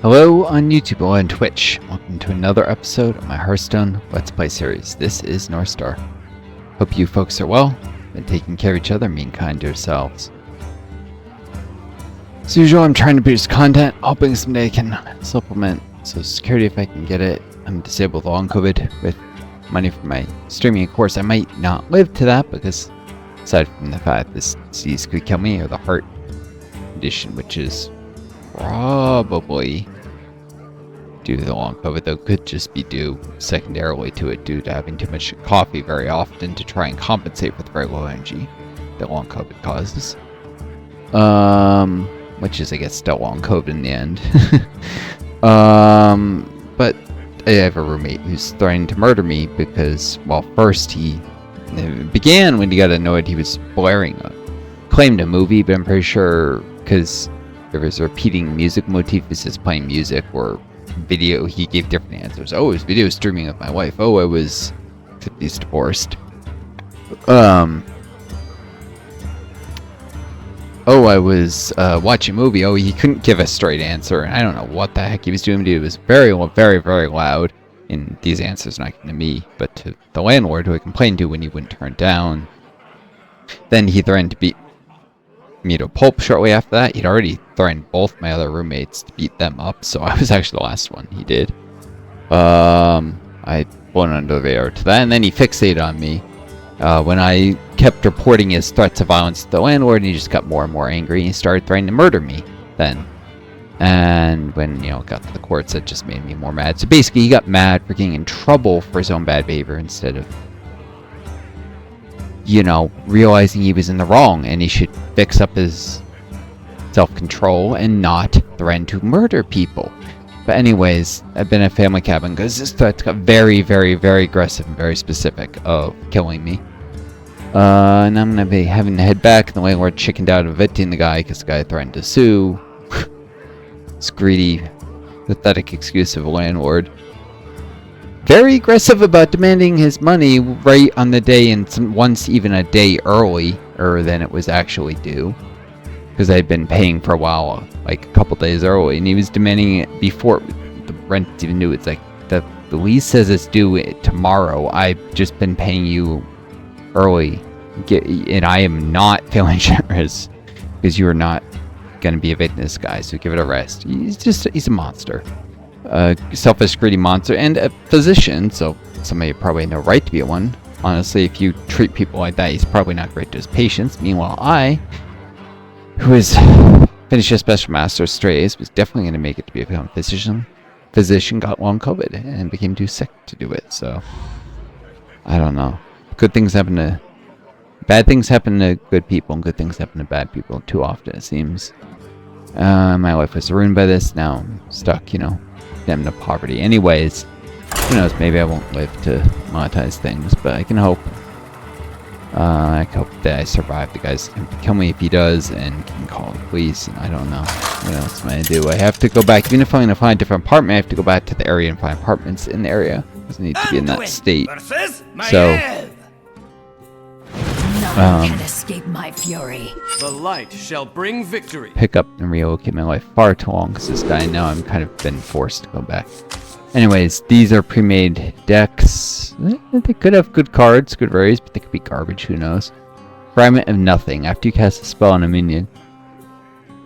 Hello on YouTube or on Twitch. Welcome to another episode of my Hearthstone Let's Play series. This is Northstar. Hope you folks are well, and taking care of each other, being kind to yourselves. As usual, I'm trying to produce content, hoping someday I can supplement Social Security if I can get it. I'm disabled with long COVID with money from my streaming. Of course, I might not live to that because aside from the fact this disease could kill me, or the heart condition, which is probably due to the long COVID, though could just be due secondarily to it due to having too much coffee very often to try and compensate for the very low energy that long COVID causes. Which is, I guess, still long COVID in the end. But I have a roommate who's threatening to murder me because, well, first it began when he got annoyed. He was blaring claimed a movie, but I'm pretty sure because there was a repeating music motif. He says playing music or video. He gave different answers. Oh, it was video streaming with my wife. Oh, I was... except he's divorced. Oh, I was watching a movie. Oh, he couldn't give a straight answer. And I don't know what the heck he was doing. It was very, very, very loud. And these answers not to me, but to the landlord who I complained to when he wouldn't turn down. Then he threatened to beat me to a pulp shortly after that. He'd already threatened both my other roommates to beat them up, so I was actually the last one he did. I went under the radar to that, and then he fixated on me when I kept reporting his threats of violence to the landlord, and he just got more and more angry, and he started threatening to murder me then. And when, it got to the courts, it just made me more mad. So basically, he got mad for getting in trouble for his own bad behavior instead of realizing he was in the wrong and he should fix up his self-control and not threaten to murder people. But anyways, I've been at family cabin because this threat got very, very, very aggressive and very specific of killing me. And I'm going to be having to head back, and the landlord chickened out of evicting the guy because the guy threatened to sue. This greedy, pathetic excuse of a landlord. Very aggressive about demanding his money right on the day, and once even a day earlier than it was actually due. Because I had been paying for a while, like a couple days early, and he was demanding it before the rent even due. It's like, the lease says it's due tomorrow. I've just been paying you early, and I am not feeling generous because you are not going to be evicting this guy, so give it a rest. He's a monster. Selfish, greedy monster, and a physician, so somebody probably had no right to be one. Honestly, if you treat people like that, he's probably not great to his patients. Meanwhile, I, who has finished a special master's straight A's, was definitely going to make it to become a physician. Physician got long COVID and became too sick to do it, so I don't know. Bad things happen to good people, and good things happen to bad people too often, it seems. My life was ruined by this. Now I'm stuck, damn to poverty. Anyways, who knows, maybe I won't live to monetize things, but I can hope. I hope that I survive. The guy's going to kill me if he does, and can call the police, and I don't know what else am I going to do. I have to go back, even if I'm going to find a different apartment, I have to go back to the area and find apartments in the area, because I need to be in that state. So, none can escape my fury. The light shall bring victory. Pick up and relocate my life far too long because this guy, now I'm kind of been forced to go back. Anyways, these are pre-made decks. They could have good cards, good varies, but they could be garbage, who knows. Fragment of nothing. After you cast a spell on a minion.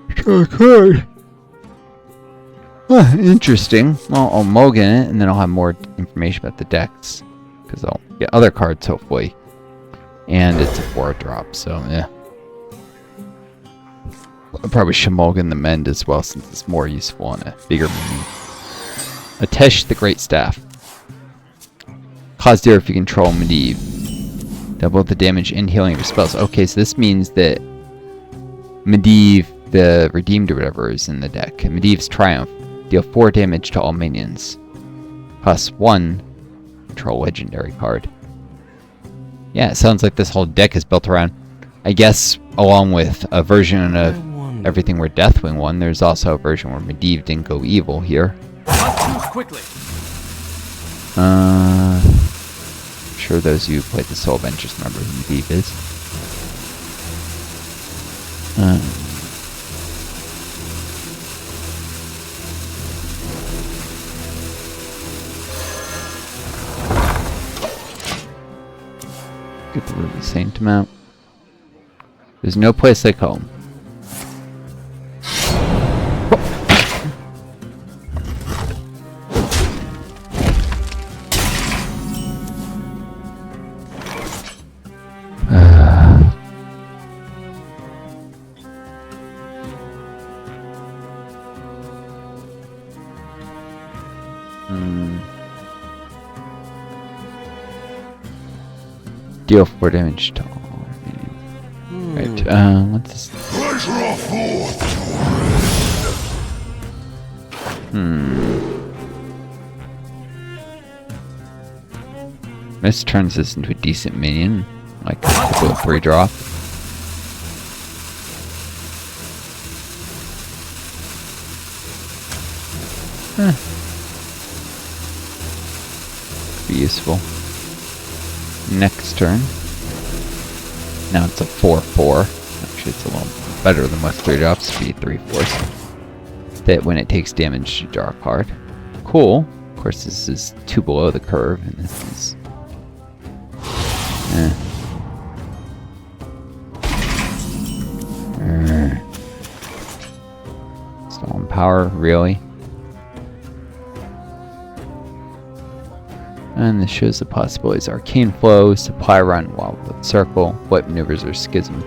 Draw a card. Interesting. Well, I'll mulligan it, and then I'll have more information about the decks. Because I'll get other cards, hopefully. And it's a 4-drop, so yeah. I probably should mulligan the mend as well, since it's more useful on a bigger minion. Atesh the Great Staff. Cause zero if you control Medivh. Double the damage and healing of your spells. Okay, so this means that Medivh, the Redeemed or whatever, is in the deck. Medivh's Triumph. Deal 4 damage to all minions. Plus 1. Control Legendary card. Yeah, it sounds like this whole deck is built around, I guess, along with a version of everything where Deathwing won, there's also a version where Medivh didn't go evil here. Quickly. I'm sure those of you who played the Soul Avengers remember who Medivh is. Get the Ruby Saint mount. There's no place like home. Deal 4 damage to all. Right, what's this? This turns this into a decent minion, like a typical 3-drop. Be useful. Next turn. Now it's a 4/4. Actually, it's a little better than most 3-drops. Be 3/4. That when it takes damage to draw a card. Cool. Of course, this is 2 below the curve, and this is. Stolen power, really? And this shows the possibilities: Arcane Flow, Supply Run, Wildwood Circle, White Maneuvers, or Schism.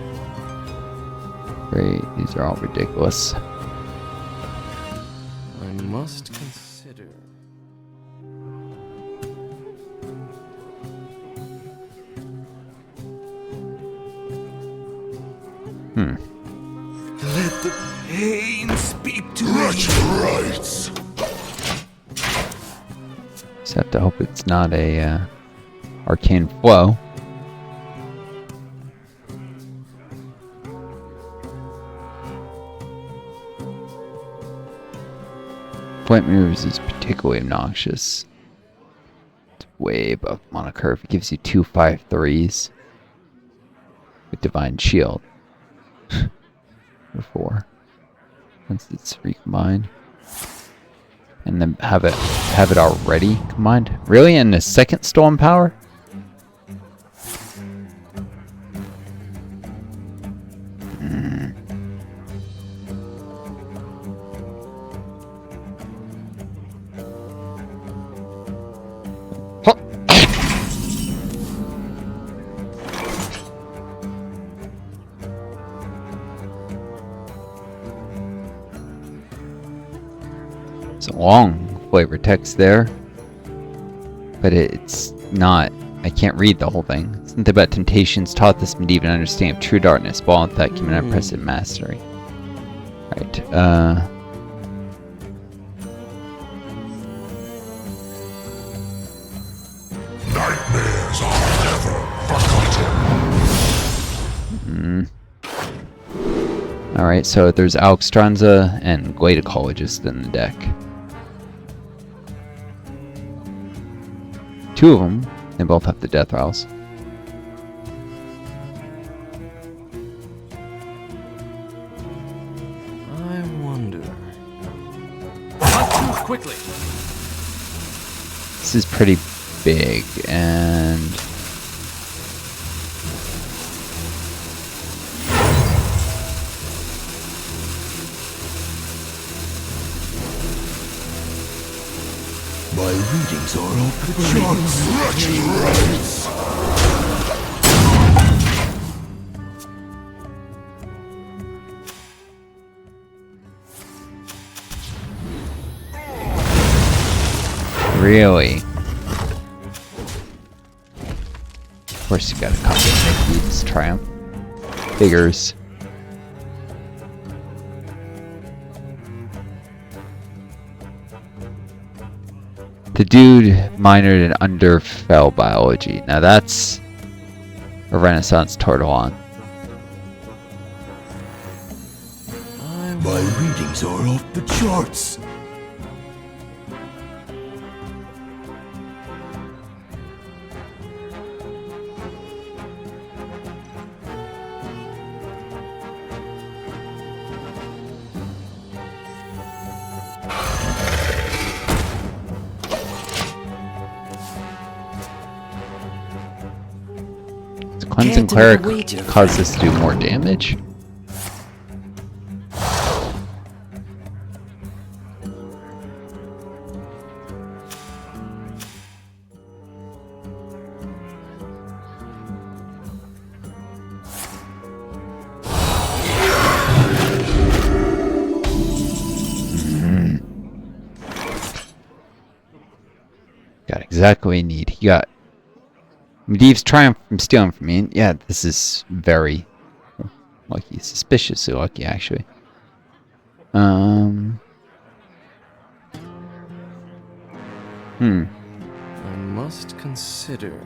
Great, these are all ridiculous. I must consider. Let the pain speak to me. Just have to hope it's not a Arcane Flow. Point Maneuvers is particularly obnoxious. It's way above mana curve. It gives you 2 5/3s with Divine Shield. Or 4. Once it's recombined. And then have it already combined. Really? In the second Stolen Power? It's a long flavor text there, but it's not. I can't read the whole thing. Something about temptations taught this man to even understand true darkness, ball and that came in unprecedented mastery. Right. Nightmares are never forgotten. Alright, so there's Alexstrasza and Gladeacologist in the deck. 2 of them, they both have the Death Rattle. I wonder. Not move quickly. This is pretty big, and My readings are off the charts. Wretched rights. really. Of course, you got a copy of Mickey's Triumph. Figures. The dude minored in Underfell biology. Now that's a Renaissance Tortillon. My readings are off the charts. Cleanse and Cleric cause this to do more damage? Got exactly what you need. He got Medivh's Triumph from stealing from me. Yeah, this is very lucky. Suspiciously lucky, actually. I must consider.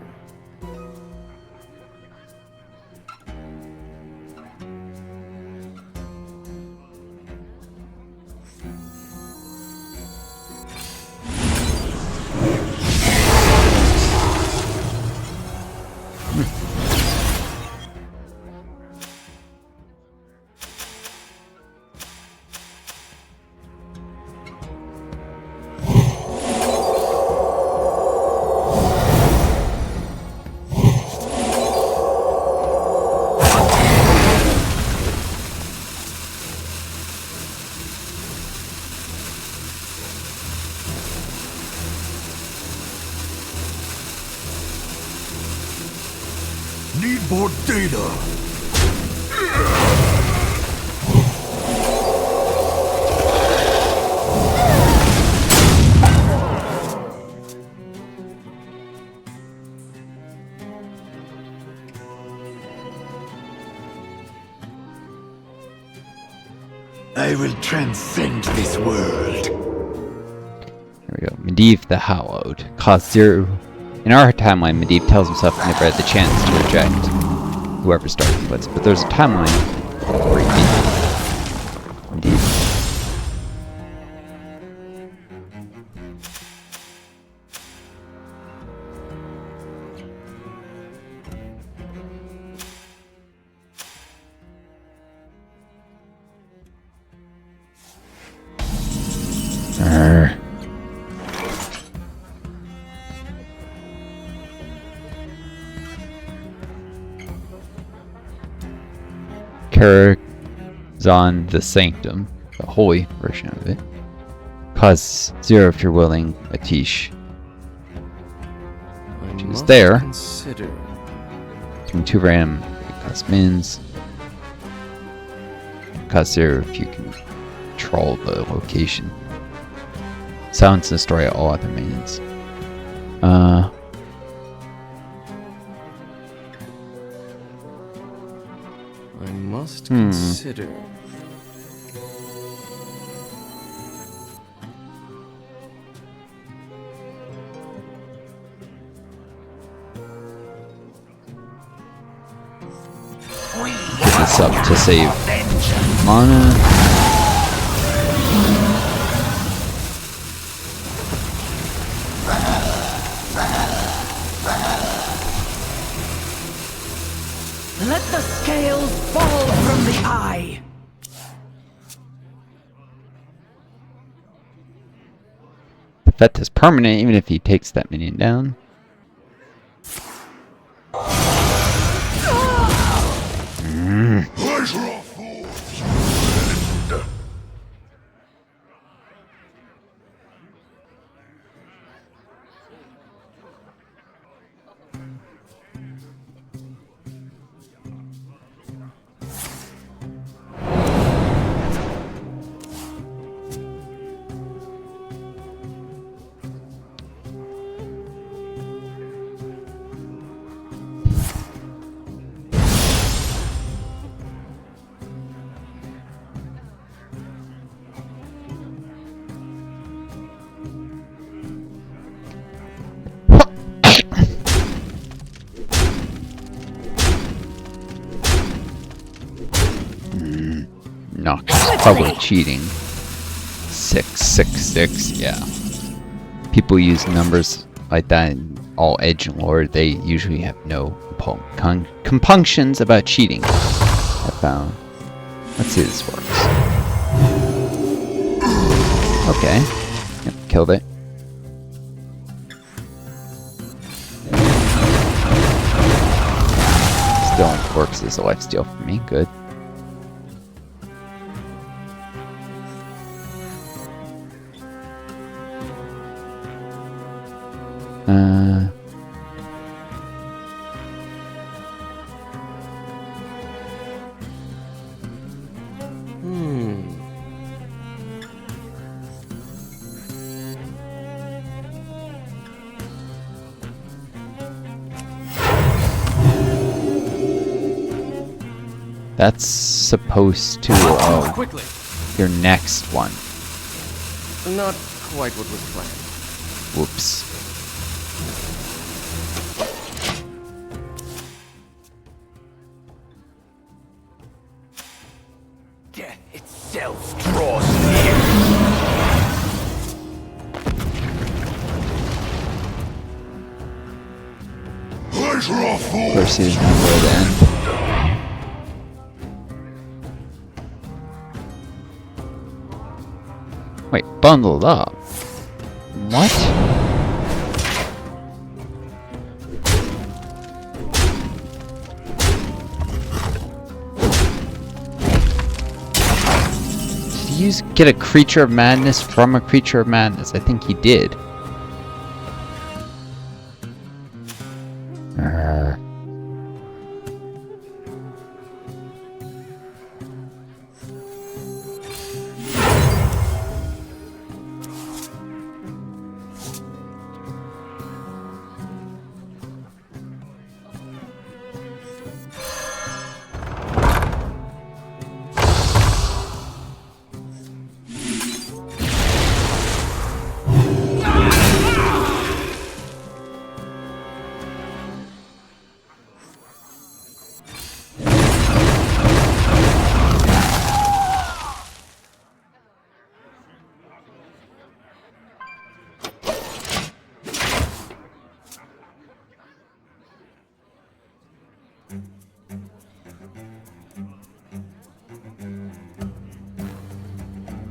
Need more data. I will transcend this world. There we go. Medivh the Hallowed. Cost 0. In our timeline, Medivh tells himself he never had the chance to reject whoever started with, but there's a timeline where he did. Medivh. Karazhan the Sanctum, the holy version of it. Cost 0 if you're willing, Atish. Which is there. Consider. Between 2 random cost mins. Cost 0 if you can control the location. Silence and destroy all other minions. I must consider. Give this up to save mana. Let the scales fall from the eye. Effect is permanent even if he takes that minion down. Noxious public cheating. 666, yeah. People use numbers like that in all Edge and lore. They usually have no compunctions about cheating. I found. Let's see if this works. Okay. Yep, killed it. works as a lifesteal for me. Good. That's supposed to, oh, Quickly. your next one. Not quite what was planned. Whoops. Death itself draws near. Of course, he doesn't have where to end. Wait, bundled up? What? Did he get a creature of madness from a creature of madness? I think he did.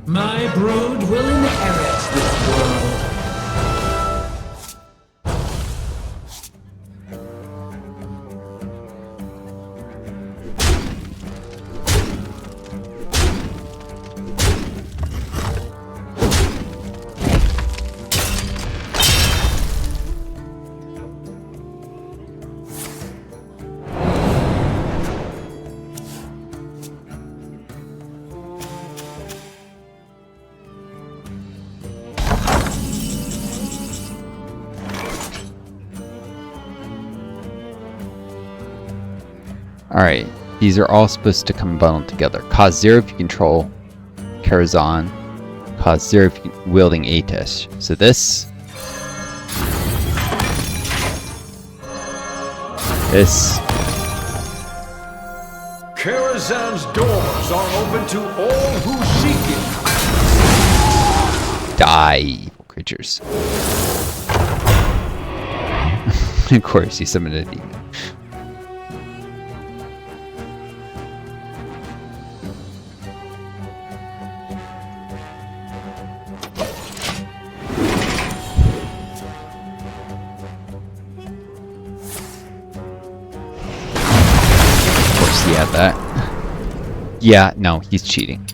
My brood will inherit this world. Alright, these are all supposed to come bundled together. Cost 0 if you control Karazhan. Cost 0 if you're wielding Atesh. So this... This... Karazhan's doors are open to all who seek it. Die, evil creatures. Of course, he summoned a demon. He had that. Yeah, no, he's cheating.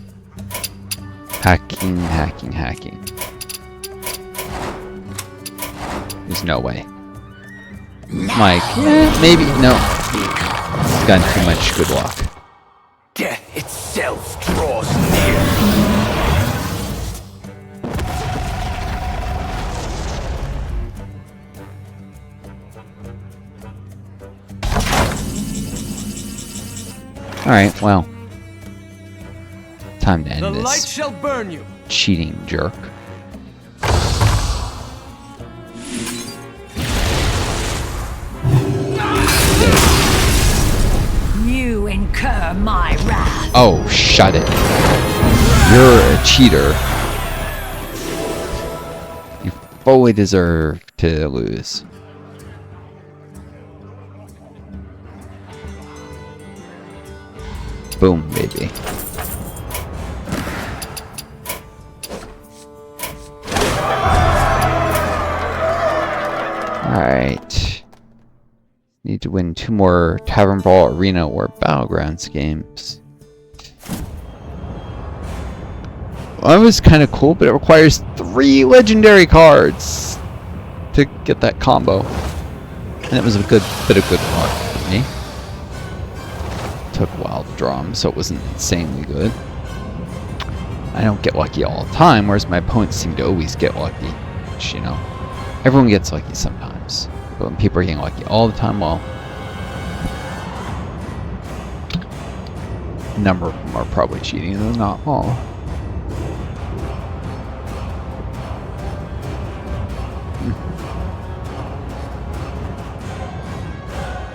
Hacking, hacking, hacking. There's no way. Like, maybe, no. He's gotten too much good luck. Death itself draws near. Alright, well. Time to end The light this shall burn you. cheating jerk. You incur my wrath. Oh, shut it. You're a cheater. You fully deserve to lose. Boom, baby. Alright. Need to to win 2 more Tavern Brawl, Arena, or Battlegrounds games. Well, that was kind of cool, but it requires 3 legendary cards to get that combo. And it was a good bit of good luck for me. Took a while to draw them, so it wasn't insanely good. I don't get lucky all the time, whereas my opponents seem to always get lucky. Which, you know, everyone gets lucky sometimes. But when people are getting lucky all the time, well, a number of them are probably cheating, though not all.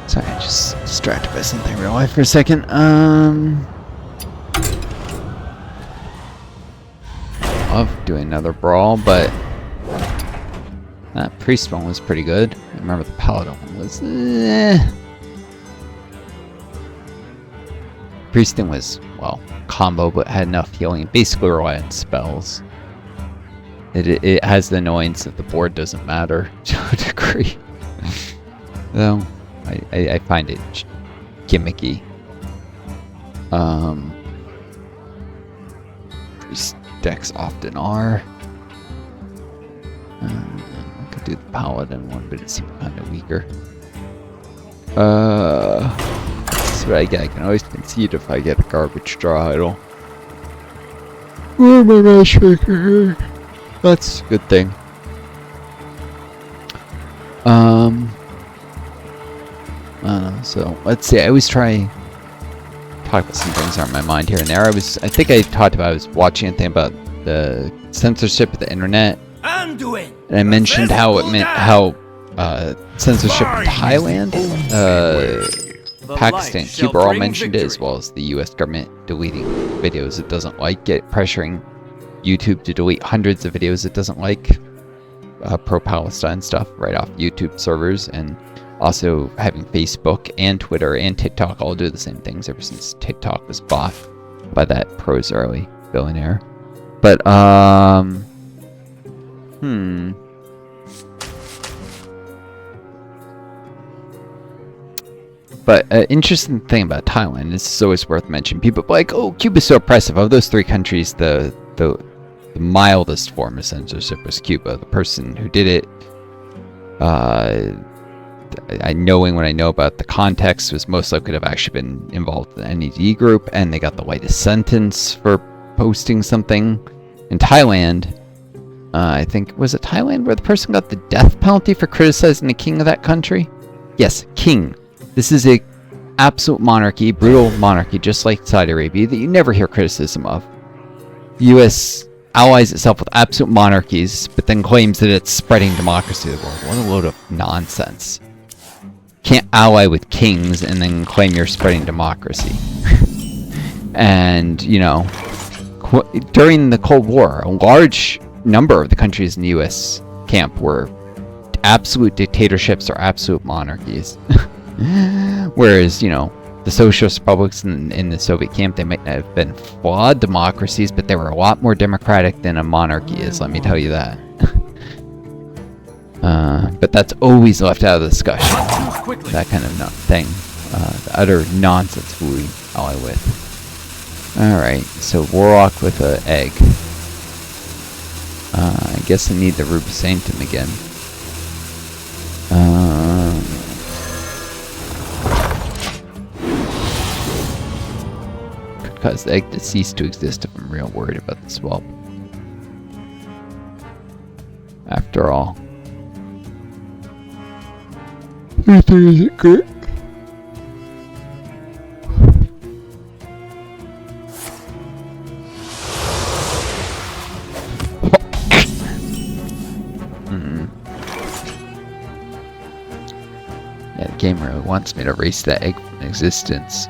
Sorry, I just distracted by something in real life for a second. Love doing another Brawl, but that Priest one was pretty good. I remember the Paladin one was Priest thing was, well, combo, but had enough healing. Basically relied on spells. It has the annoyance that the board doesn't matter to a degree. Though, I find it gimmicky. Priest decks often are. I could do the Paladin one, but it seemed kind of weaker. That's what I get. I can always concede if I get a garbage draw idol. Where my matchmaker? That's a good thing. I don't know, so let's see. I always try talk about some things that are on my mind here and there. I think I talked about, I was watching a thing about the censorship of the internet, and I mentioned how it meant censorship in Thailand, Pakistan, Cuba all mentioned it, as well as the US government deleting videos it doesn't like, pressuring YouTube to delete hundreds of videos it doesn't like, pro-Palestine stuff right off YouTube servers, and also having Facebook and Twitter and TikTok all do the same things ever since TikTok was bought by that pro-Israeli billionaire. But, But interesting thing about Thailand, this is always worth mentioning. People are like, oh, Cuba's so oppressive. Of those 3 countries, the mildest form of censorship was Cuba. The person who did it, knowing what I know about the context, was most likely to have actually been involved in the NED group, and they got the lightest sentence for posting something. In Thailand, I think, was it Thailand where the person got the death penalty for criticizing the king of that country? Yes, king. This is a absolute monarchy, brutal monarchy, just like Saudi Arabia, that you never hear criticism of. The U.S. allies itself with absolute monarchies, but then claims that it's spreading democracy to the world. What a load of nonsense. Can't ally with kings and then claim you're spreading democracy. And, you know, during the Cold War, a large number of the countries in the U.S. camp were absolute dictatorships or absolute monarchies. Whereas, you know, the socialist republics in the Soviet camp, they might have been flawed democracies, but they were a lot more democratic than a monarchy is, let me tell you that. But that's always left out of the discussion. That kind of thing. The utter nonsense we ally with. Alright, so Warlock with an egg. I guess I need the Ruby Sanctum again. Cause the egg to cease to exist if I'm real worried about the swap. After all. Is it good? Yeah, the game really wants me to erase that egg from existence.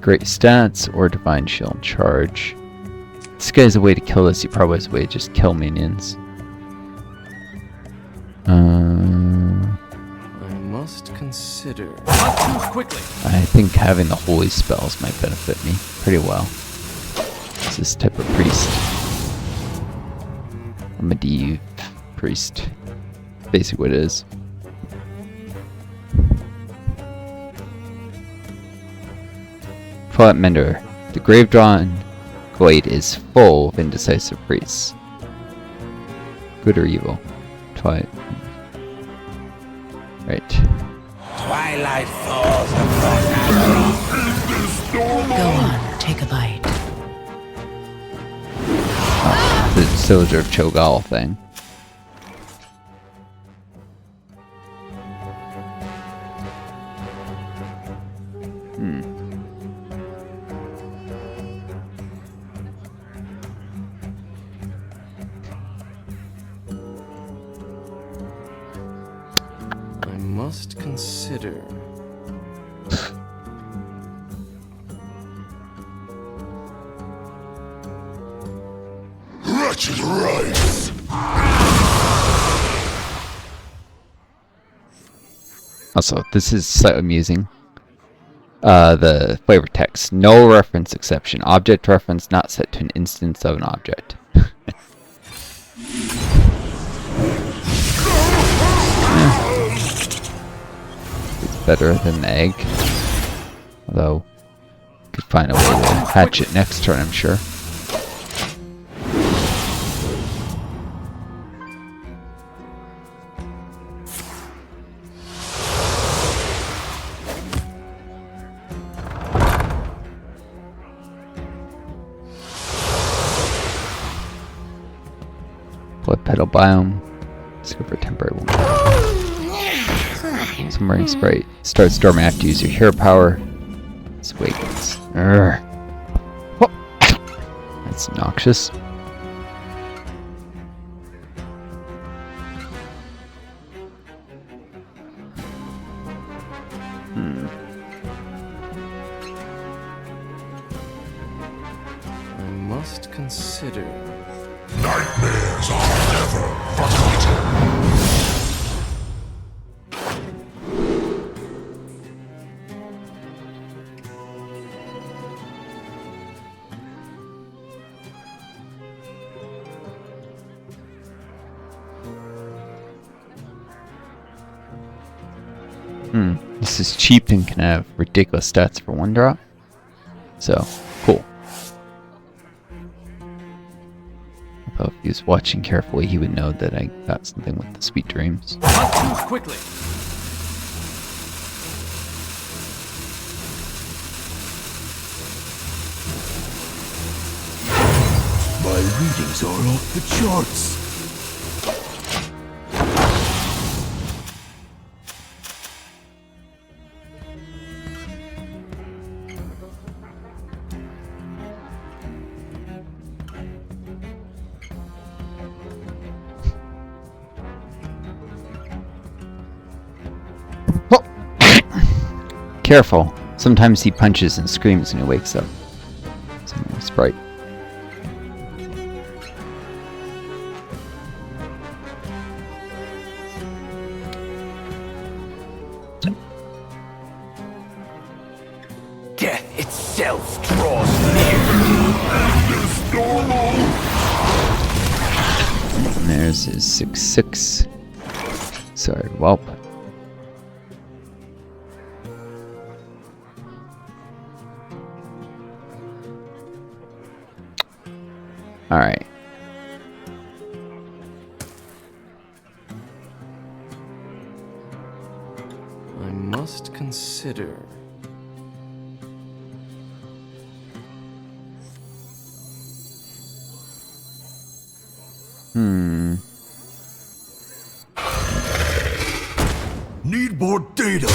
Great stats or Divine Shield charge. This guy has a way to kill this. He probably has a way to just kill minions. I must consider consider. Must move quickly. I think having the holy spells might benefit me pretty well. It's this type of priest. A medieval priest. Basically what it is. Twilight Mender. The Grave-Drawn Glade is full of indecisive priests. Good or evil? Twilight. Right. Twilight falls upon us. Go on, take a bite. The Soldier of Cho'Gall thing. I must consider. Wretched rice. Also, this is slightly amusing. The flavor text. No reference exception. Object reference not set to an instance of an object. It's better than the egg. Although, could find a way to hatch it next turn, I'm sure. Blood petal biome. Discover temporary wound. Submarine sprite. Start storming after you use your hero power. This awakens. Urgh. Oh. That's noxious. I must consider. Nightmares are never forgotten. This is cheap and can have ridiculous stats for one drop. So, cool. Although if he was watching carefully, he would know that I got something with the sweet dreams. Must move quickly. My readings are off the charts. Careful. Sometimes he punches and screams when he wakes up. Some sprite. Death itself draws near. Is normal. And there's his 6/6. Sorry, whelp. Alright. I must consider. Need more data.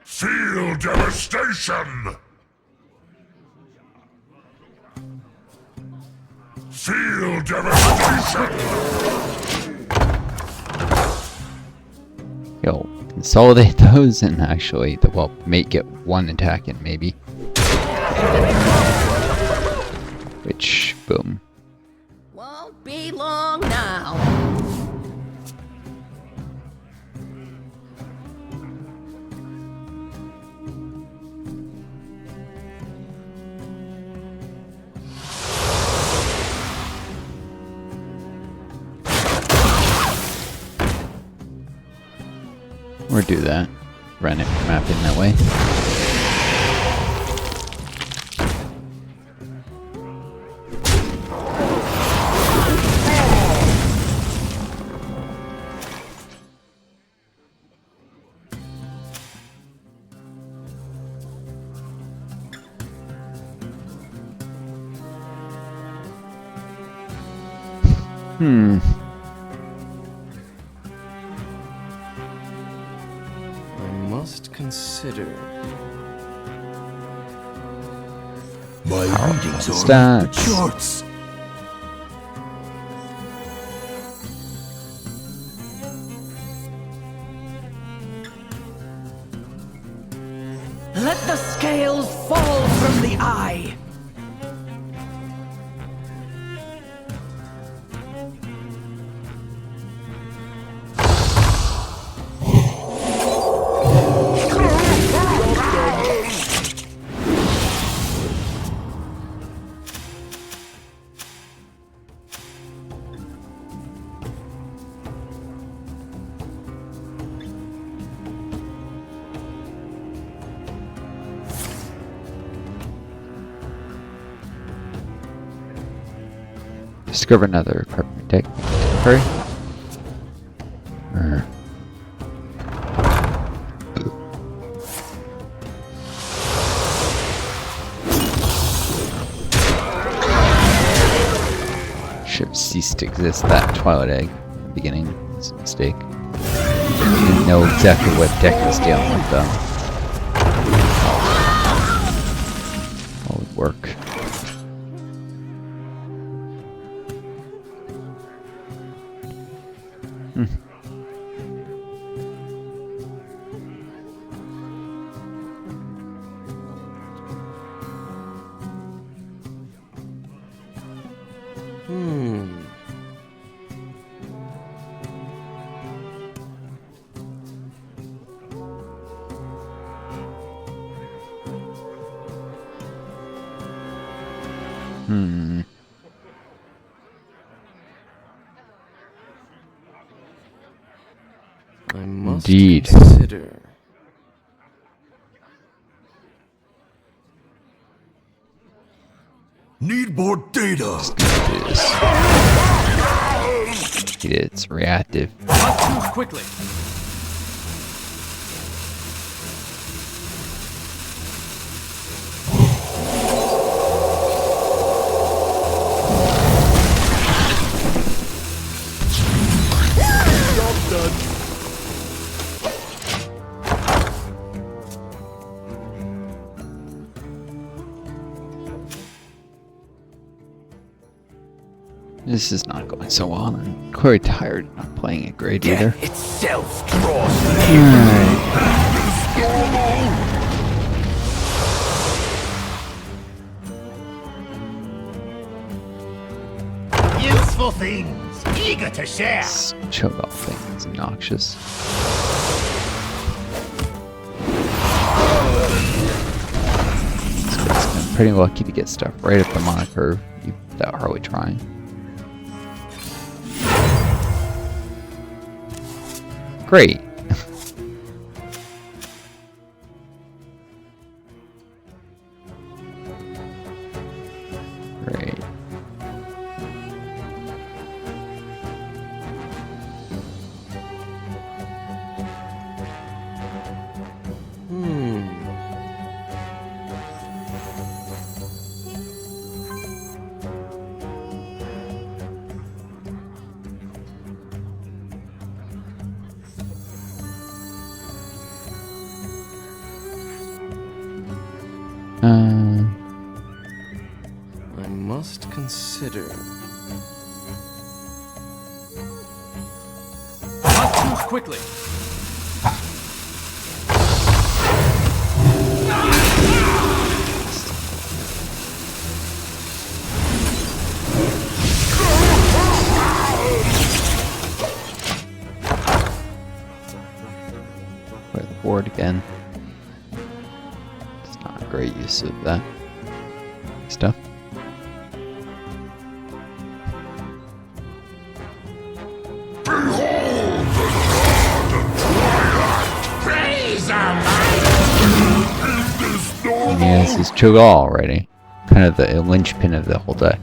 Feel devastation. Feel devastation. Yo, consolidate those and actually the whelp may get one attack in maybe. Which, boom. Won't be long now. Or do that. Run it map in that way. I must consider. My readings are Stats. off the charts. Let the scales fall from the eye. Discover another carbon deck. Hurry. Should have ceased to exist. That Twilight Egg in the beginning was a mistake. Didn't know exactly what deck I was dealing with though. All would work. I must Indeed. consider. Need more data. It's reactive. Not too quickly. This is not going so well. I'm quite tired of not playing it great either. Death itself draws near. Useful things, eager to share. This Cho'Gall thing is obnoxious. So I'm pretty lucky to get stuff right at the mana curve without hardly trying. Great. Great. I must consider. Not too quickly. Play the board again. It's not a great use of that stuff. Behold the god of twilight! Praise Almighty! Is this normal? Yeah, this is Cho'Gall already. Kind of the linchpin of the whole deck.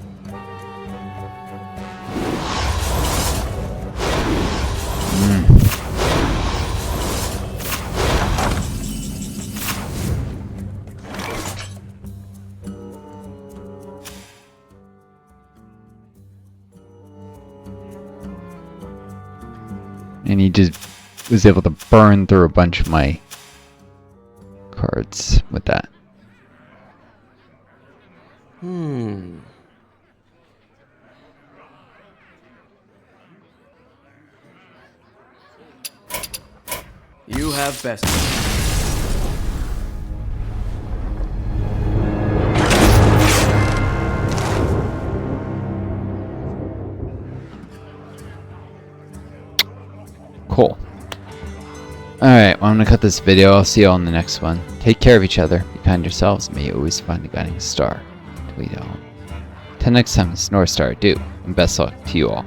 And he just was able to burn through a bunch of my cards with that. You have best. Cool. Alright, well, I'm gonna cut this video. I'll see you all in the next one. Take care of each other, be kind to yourselves, and may you always find the guiding star. Till next time, it's Northstar, and best luck to you all.